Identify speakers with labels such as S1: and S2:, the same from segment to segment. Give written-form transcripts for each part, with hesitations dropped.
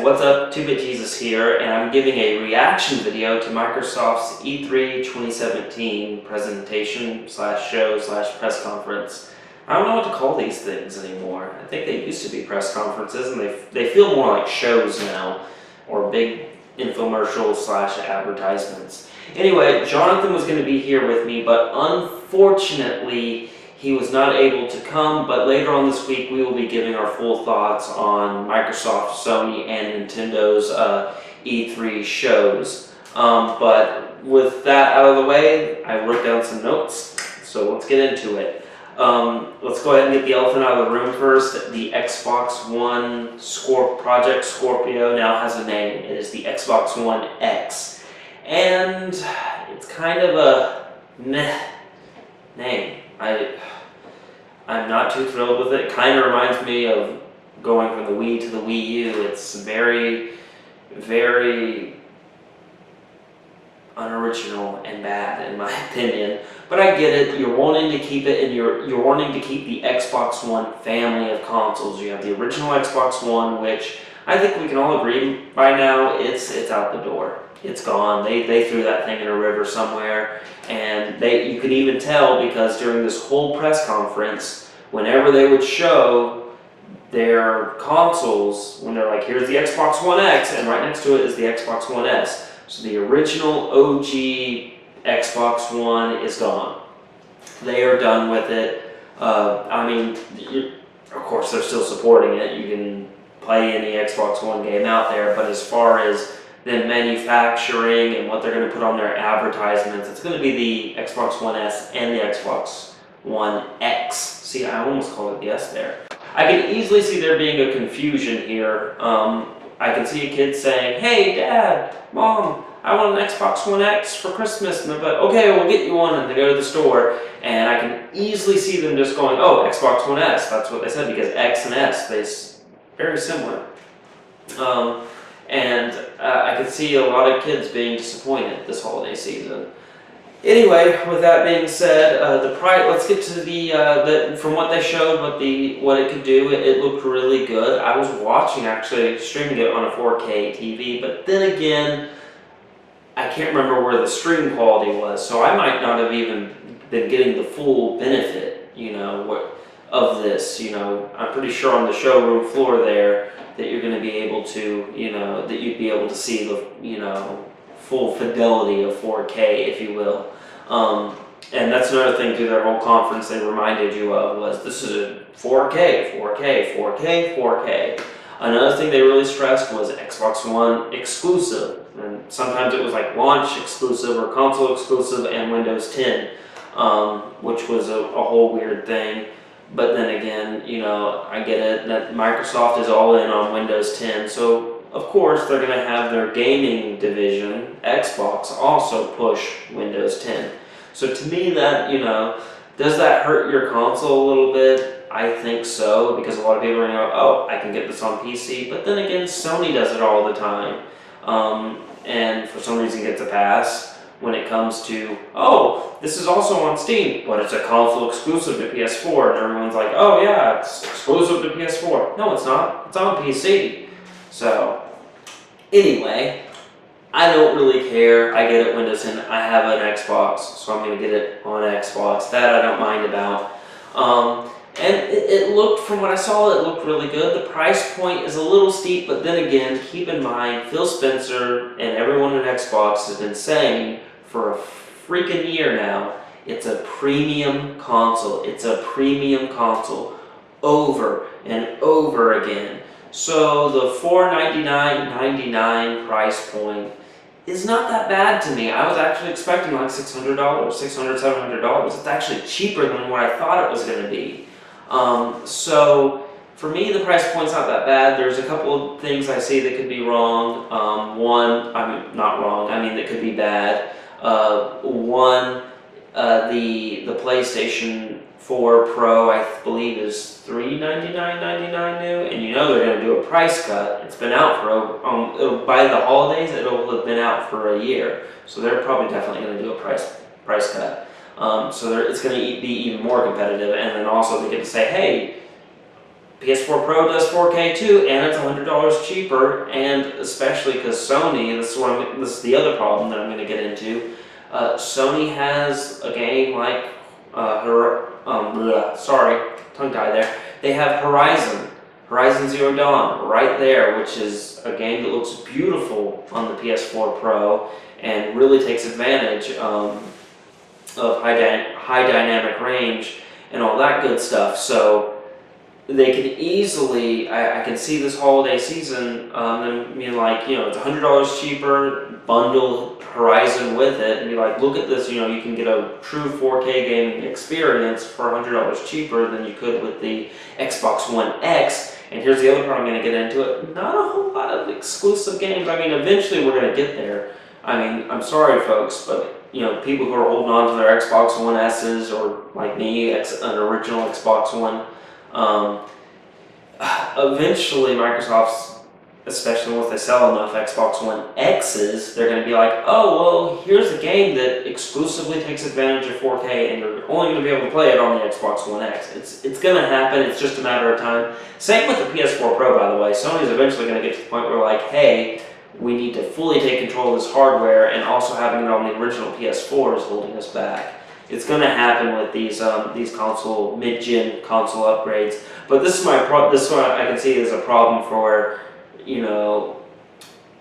S1: what's up? 2-Bit Jesus here, and I'm giving a reaction video to Microsoft's E3 2017 presentation slash show slash press conference. I don't know what to call these things anymore. I think they used to be press conferences, and they feel more like shows now, or big infomercials slash advertisements. Anyway, Jonathan was going to be here with me, but unfortunately he was not able to come, but later on this week we will be giving our full thoughts on Microsoft, Sony, and Nintendo's E3 shows. But with that out of the way, I wrote down some notes, so let's get into it. Let's go ahead and get the elephant out of the room first. The Xbox One Project Scorpio now has a name. It is the Xbox One X. And it's kind of a meh name. I'm not too thrilled with it. It kind of reminds me of going from the Wii to the Wii U. It's very, very unoriginal and bad in my opinion. But I get it. You're wanting to keep it, and you're wanting to keep the Xbox One family of consoles. You have the original Xbox One, which I think we can all agree by now it's out the door. It's gone. They threw that thing in a river somewhere, and you could even tell because during this whole press conference, whenever they would show their consoles, when they're like, here's the Xbox One X, and right next to it is the Xbox One S. So the original OG Xbox One is gone. They are done with it. I mean, of course they're still supporting it. You can play any Xbox One game out there, but as far as then manufacturing and what they're going to put on their advertisements, it's going to be the Xbox One S and the Xbox One X. See, I almost called it the S there. I can easily see there being a confusion here. I can see a kid saying, hey, Dad, Mom, I want an Xbox One X for Christmas. And they're like, okay, we'll get you one. And they go to the store, and I can easily see them just going, oh, Xbox One S. That's what they said, because X and S, they're very similar. I could see a lot of kids being disappointed this holiday season. Anyway, with that being said, let's get to the from what they showed, what it could do. It looked really good. I was actually streaming it on a 4K TV, but then again, I can't remember where the stream quality was, so I might not have even been getting the full benefit, of this. I'm pretty sure on the showroom floor there that you're going to be able to, that you'd be able to see the, full fidelity of 4K, if you will. And that's another thing through their whole conference they reminded you of was this is a 4K, 4K, 4K, 4K. Another thing they really stressed was Xbox One exclusive. And sometimes it was like launch exclusive or console exclusive and Windows 10, which was a whole weird thing. But then again, I get it that Microsoft is all in on Windows 10, so of course they're going to have their gaming division, Xbox, also push Windows 10. So to me that, does that hurt your console a little bit? I think so, because a lot of people are going to go, oh, I can get this on PC, but then again, Sony does it all the time, and for some reason gets a pass when it comes to, oh, this is also on Steam, but it's a console exclusive to PS4, and everyone's like, oh yeah, it's exclusive to PS4. No, it's not. It's on PC. So, anyway, I don't really care. I get it, Windows 10. I have an Xbox, so I'm going to get it on Xbox. That I don't mind about. And it looked, from what I saw, it looked really good. The price point is a little steep, but then again, keep in mind, Phil Spencer and everyone at Xbox has been saying for a freaking year now, it's a premium console. It's a premium console over and over again. So the $499.99 price point is not that bad to me. I was actually expecting like $600, $600, $700. It's actually cheaper than what I thought it was going to be. So for me, the price point's not that bad. There's a couple of things I see that could be wrong. Not wrong, that could be bad. The PlayStation 4 Pro, I believe, is $399.99 new, and they're going to do a price cut. It's been out for, by the holidays, it'll have been out for a year, so they're probably definitely going to do a price cut. So it's going to be even more competitive, and then also they get to say, hey, PS4 Pro does 4K too, and it's $100 cheaper. And especially because Sony, this is the other problem that I'm going to get into. Sony has a game like tongue tie there. They have Horizon Zero Dawn right there, which is a game that looks beautiful on the PS4 Pro and really takes advantage of high dynamic range and all that good stuff. So they can easily, I can see this holiday season, them being like, it's $100 cheaper, bundle Horizon with it, and be like, look at this, you can get a true 4K gaming experience for $100 cheaper than you could with the Xbox One X. And here's the other part I'm going to get into it. Not a whole lot of exclusive games. I mean, eventually we're going to get there. I mean, I'm sorry, folks, but people who are holding on to their Xbox One S's, or like me, an original Xbox One, eventually Microsoft's, especially once they sell enough Xbox One X's, they're going to be like, oh, well, here's a game that exclusively takes advantage of 4K, and you're only going to be able to play it on the Xbox One X. It's going to happen. It's just a matter of time. Same with the PS4 Pro, by the way. Sony's eventually going to get to the point where, like, hey, we need to fully take control of this hardware, and also having it on the original PS4 is holding us back. It's going to happen with these console mid-gen console upgrades. But this is this one I can see as a problem for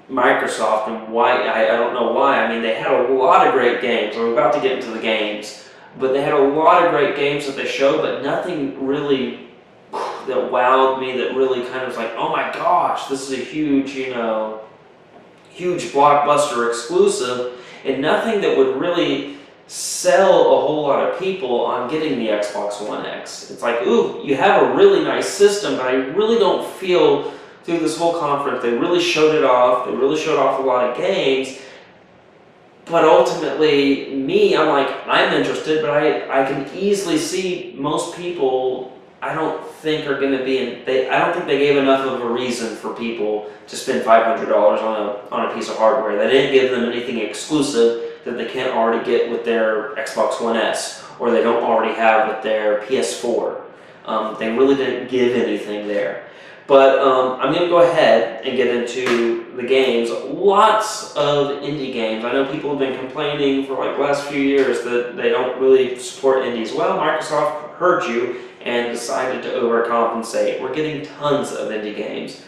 S1: Microsoft, and why I don't know why. I mean, they had a lot of great games. We're about to get into the games, but they had a lot of great games that they showed, but nothing really that wowed me. That really kind of was like, oh my gosh, this is a huge huge blockbuster exclusive, and nothing that would really sell a whole lot of people on getting the Xbox One X. It's like, ooh, you have a really nice system, but I really don't feel through this whole conference they really showed it off. They really showed off a lot of games, but ultimately, I'm like, I'm interested, but I can easily see most people, I don't think are going to be I don't think they gave enough of a reason for people to spend $500 on a piece of hardware. They didn't give them anything exclusive that they can't already get with their Xbox One S, or they don't already have with their PS4. They really didn't give anything there. But I'm going to go ahead and get into the games. Lots of indie games. I know people have been complaining for like the last few years that they don't really support indies. Well, Microsoft heard you and decided to overcompensate. We're getting tons of indie games.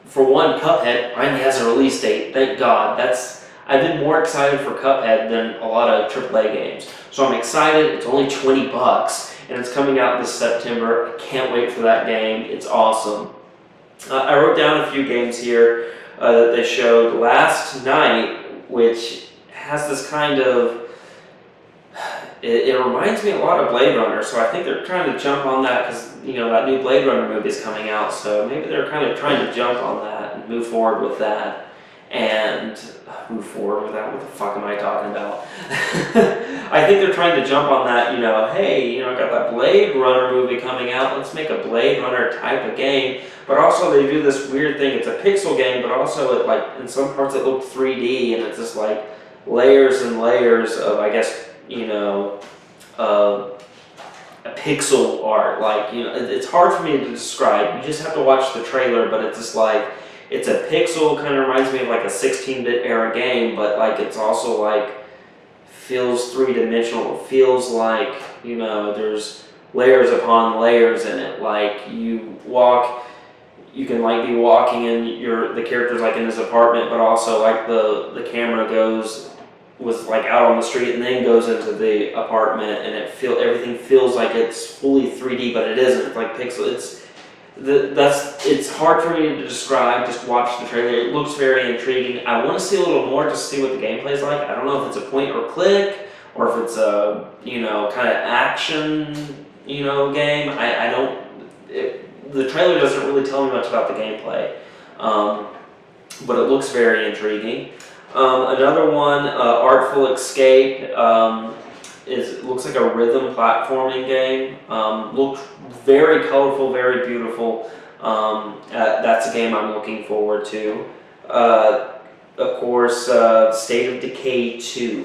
S1: For one, Cuphead finally has a release date. Thank God. I've been more excited for Cuphead than a lot of AAA games. So I'm excited. It's only $20, and it's coming out this September. I can't wait for that game. It's awesome. I wrote down a few games here that they showed last night, which has this kind of... It reminds me a lot of Blade Runner, so I think they're trying to jump on that because, that new Blade Runner movie is coming out, so maybe they're kind of trying to jump on that and move forward with that. What the fuck am I talking about? I think they're trying to jump on that, hey, I got that Blade Runner movie coming out, let's make a Blade Runner type of game. But also they do this weird thing, it's a pixel game, but also in some parts it looked 3D, and it's just like layers and layers of, I guess, a pixel art. It's hard for me to describe. You just have to watch the trailer, but it's just like, it's a pixel, kind of reminds me of like a 16-bit era game, but it's also feels three-dimensional. It feels like, there's layers upon layers in it. You can be walking and the character's in his apartment, but also the camera was out on the street and then goes into the apartment, and everything feels like it's fully 3D, but it isn't. It's like pixel. It's hard for me to describe. Just watch the trailer. It looks very intriguing. I want to see a little more to see what the gameplay is like. I don't know if it's a point or click, or if it's a kind of action game. I don't. The trailer doesn't really tell me much about the gameplay, but it looks very intriguing. Another one, Artful Escape. It looks like a rhythm platforming game. Looked very colorful, very beautiful. That's a game I'm looking forward to. Of course, State of Decay 2,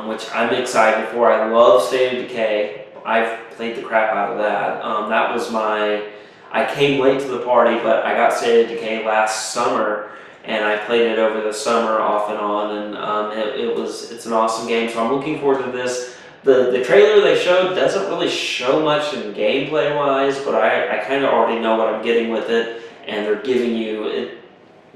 S1: which I'm excited for. I love State of Decay. I've played the crap out of that. That was I came late to the party, but I got State of Decay last summer, and I played it over the summer off and on, and it's an awesome game. So I'm looking forward to this. The trailer they showed doesn't really show much in gameplay wise, but I kind of already know what I'm getting with it, and they're giving you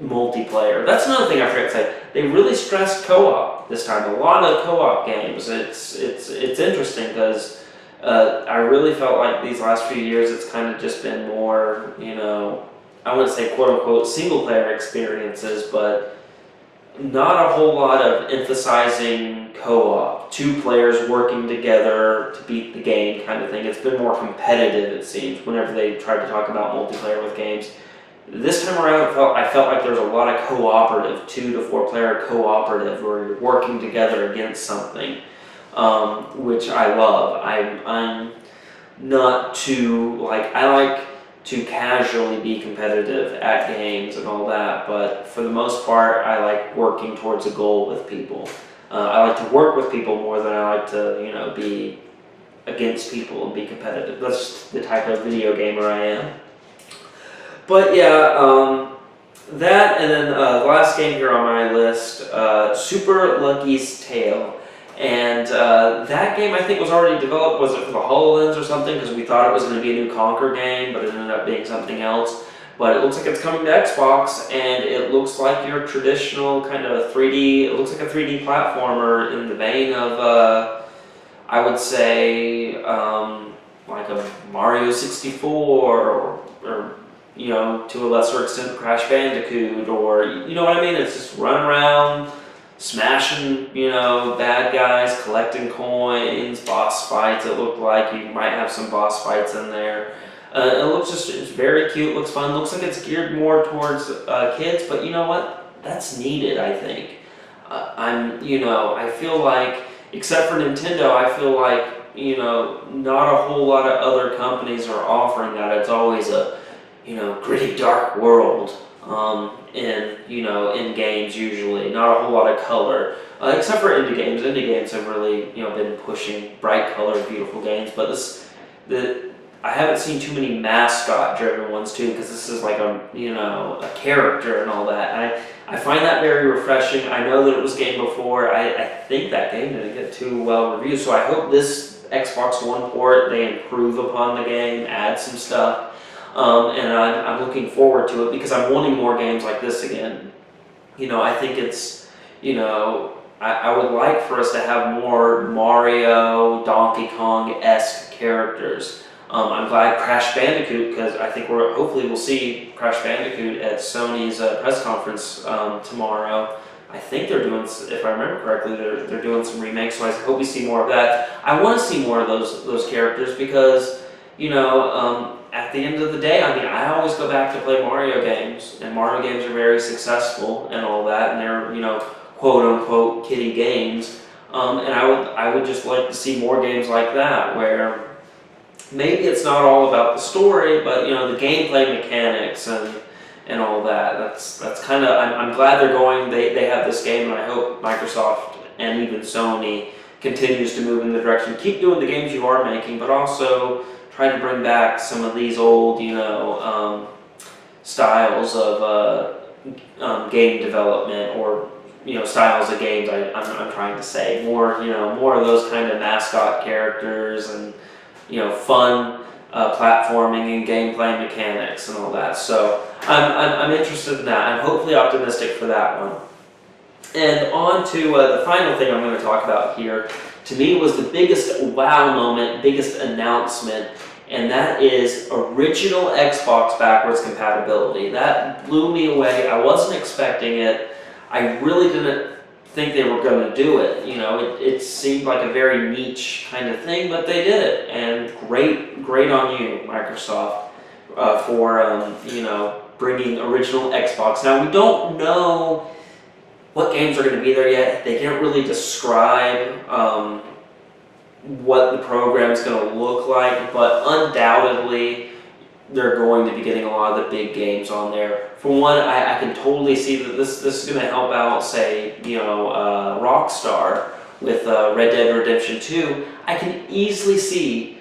S1: multiplayer. That's another thing I forgot to say. They really stressed co-op this time. A lot of co-op games. It's interesting because I really felt like these last few years it's kind of just been more, I wouldn't say quote unquote single player experiences, but not a whole lot of emphasizing co-op, two players working together to beat the game kind of thing. It's been more competitive, it seems, whenever they tried to talk about multiplayer with games. This time around, I felt like there was a lot of cooperative, 2 to 4 player cooperative, where you're working together against something, which I love. I'm not too, I like to casually be competitive at games and all that, but for the most part, I like working towards a goal with people. I like to work with people more than I like to, be against people and be competitive. That's just the type of video gamer I am. But yeah, that, and then the last game here on my list, Super Lucky's Tale. And that game I think was already developed, was it for the HoloLens or something? Because we thought it was going to be a new Conker game, but it ended up being something else. But it looks like it's coming to Xbox, and it looks like your traditional kind of 3D, it looks like a 3D platformer in the vein of, I would say, like a Mario 64 or to a lesser extent Crash Bandicoot, or you know what I mean? It's just run around, smashing, bad guys, collecting coins, boss fights. It looked like you might have some boss fights in there. It looks it's very cute, looks fun, looks like it's geared more towards kids, but you know what? That's needed, I think. I feel like, except for Nintendo, I feel like, not a whole lot of other companies are offering that. It's always a, gritty, dark world in games usually. Not a whole lot of color, except for indie games. Indie games have really, been pushing bright colored, beautiful games. But I haven't seen too many mascot-driven ones too, because this is like a character and all that. And I find that very refreshing. I know that it was game before. I think that game didn't get too well reviewed, so I hope this Xbox One port, they improve upon the game, add some stuff. And I'm looking forward to it because I'm wanting more games like this again. I think it's, I would like for us to have more Mario, Donkey Kong-esque characters. I'm glad Crash Bandicoot, because I think hopefully we'll see Crash Bandicoot at Sony's press conference tomorrow. I think they're doing, if I remember correctly, they're doing some remakes, so I hope we see more of that. I want to see more of those characters because, at the end of the day, I always go back to play Mario games, and Mario games are very successful and all that, and they're, quote-unquote kiddie games, and I would just like to see more games like that, where maybe it's not all about the story, but, the gameplay mechanics and all that. That's kind of, I'm glad they're going, they have this game, and I hope Microsoft and even Sony continues to move in the direction. Keep doing the games you are making, but also try to bring back some of these old, styles of game development, or styles of games. I'm trying to say more, more of those kind of mascot characters and fun platforming and gameplay mechanics and all that. So I'm interested in that. I'm hopefully optimistic for that one. And on to the final thing I'm going to talk about here. To me, was the biggest wow moment, biggest announcement, and that is original Xbox backwards compatibility. That blew me away. I wasn't expecting it. I really didn't think they were going to do it. It seemed like a very niche kind of thing, but they did it. And great on you, Microsoft, for bringing original Xbox. Now, we don't know what games are going to be there yet. They didn't really describe what the program's going to look like, but undoubtedly they're going to be getting a lot of the big games on there. For one, I can totally see that this is going to help out, say, Rockstar with Red Dead Redemption 2. I can easily see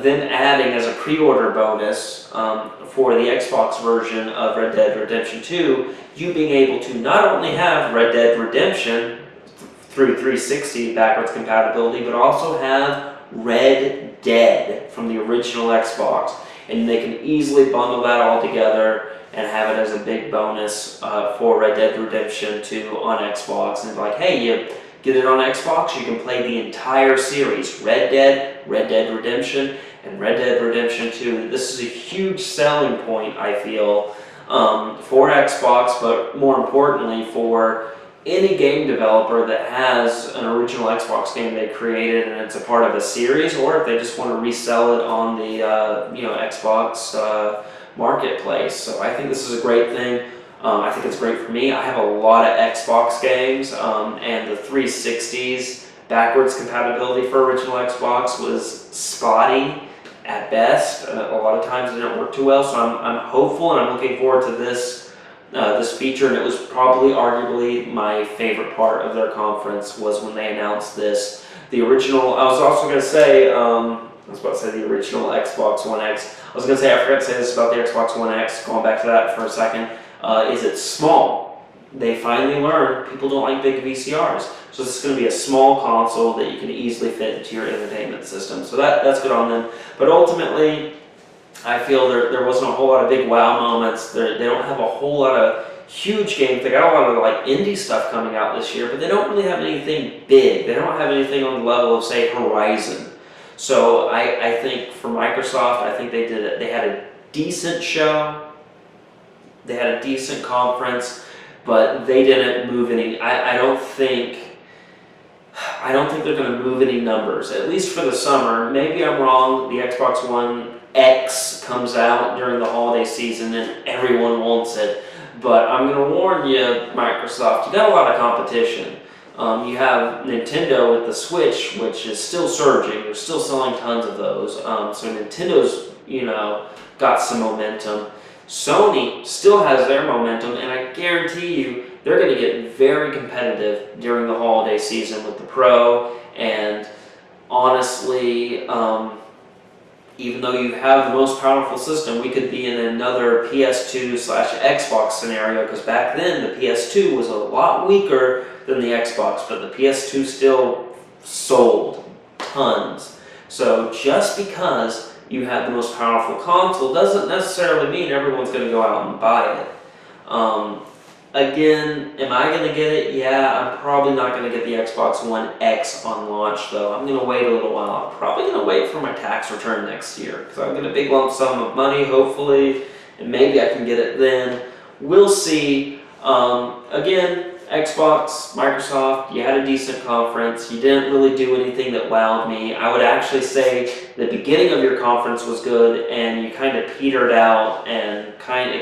S1: then adding as a pre-order bonus for the Xbox version of Red Dead Redemption 2, you being able to not only have Red Dead Redemption through 360 backwards compatibility, but also have Red Dead from the original Xbox. And they can easily bundle that all together and have it as a big bonus for Red Dead Redemption 2 on Xbox. And like, hey, you get it on Xbox, you can play the entire series, Red Dead Redemption, and Red Dead Redemption 2. This is a huge selling point, I feel, for Xbox, but more importantly for any game developer that has an original Xbox game they created and it's a part of a series, or if they just want to resell it on the Xbox marketplace. So I think this is a great thing. I think it's great for me. I have a lot of Xbox games, and the 360's backwards compatibility for original Xbox was spotty at best. A lot of times it didn't work too well, so I'm hopeful and I'm looking forward to this feature, and it was probably arguably my favorite part of their conference was when they announced this. The original, I was also going to say, I was about to say the original Xbox One X. I was going to say, I forgot to say this about the Xbox One X, going back to that for a second, is it's small. They finally learned people don't like big VCRs. So this is going to be a small console that you can easily fit into your entertainment system. So that's good on them. But ultimately, I feel there wasn't a whole lot of big wow moments. They don't have a whole lot of huge games. They got a lot of like indie stuff coming out this year, but they don't really have anything big. They don't have anything on the level of, say, Horizon. So I think for Microsoft, I think they had a decent show. They had a decent conference, but they didn't move any. I don't think they're going to move any numbers, at least for the summer. Maybe I'm wrong. The Xbox One X comes out during the holiday season and everyone wants it. But I'm going to warn you, Microsoft, you got a lot of competition. You have Nintendo with the Switch, which is still surging. They're still selling tons of those. So Nintendo's, got some momentum. Sony still has their momentum, and I guarantee you they're going to get very competitive during the holiday season with the Pro. And honestly, even though you have the most powerful system, we could be in another PS2/Xbox scenario, because back then the PS2 was a lot weaker than the Xbox, but the PS2 still sold tons. So just because you have the most powerful console doesn't necessarily mean everyone's going to go out and buy it. Again, am I going to get it? Yeah, I'm probably not going to get the Xbox One X on launch, though. I'm going to wait a little while. I'm probably going to wait for my tax return next year, because I'll get a big lump sum of money, hopefully, and maybe I can get it then. We'll see. Again, Xbox, Microsoft, you had a decent conference. You didn't really do anything that wowed me. I would actually say the beginning of your conference was good, and you kind of petered out, and it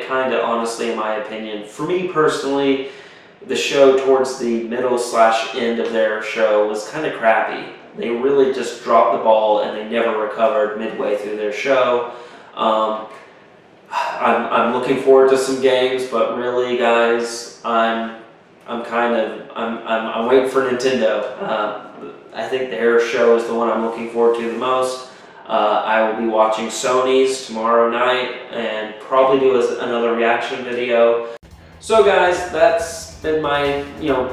S1: kind of, honestly, in my opinion, for me personally, the show towards the middle/end of their show was kind of crappy. They really just dropped the ball, and they never recovered midway through their show. I'm looking forward to some games, but really, guys, I'm waiting for Nintendo. I think their show is the one I'm looking forward to the most. I will be watching Sony's tomorrow night and probably do another reaction video. So guys, that's been my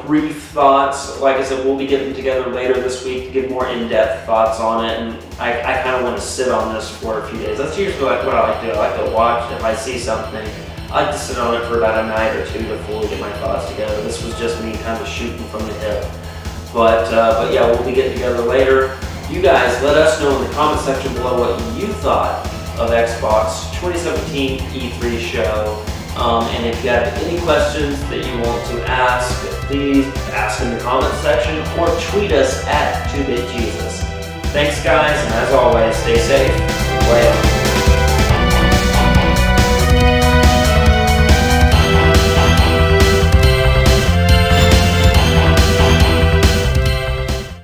S1: brief thoughts. Like I said, we'll be getting together later this week to give more in-depth thoughts on it, and I kind of want to sit on this for a few days. That's usually what I like to do. I like to watch. If I see something, I like to sit on it for about a night or two to fully get my thoughts together. This was just me kind of shooting from the hip. But yeah, we'll be getting together later. You guys, let us know in the comment section below what you thought of Xbox 2017 E3 show. And if you have any questions that you want to ask, please ask in the comment section or tweet us at 2BitJesus. Thanks guys, and as always, stay safe. Later.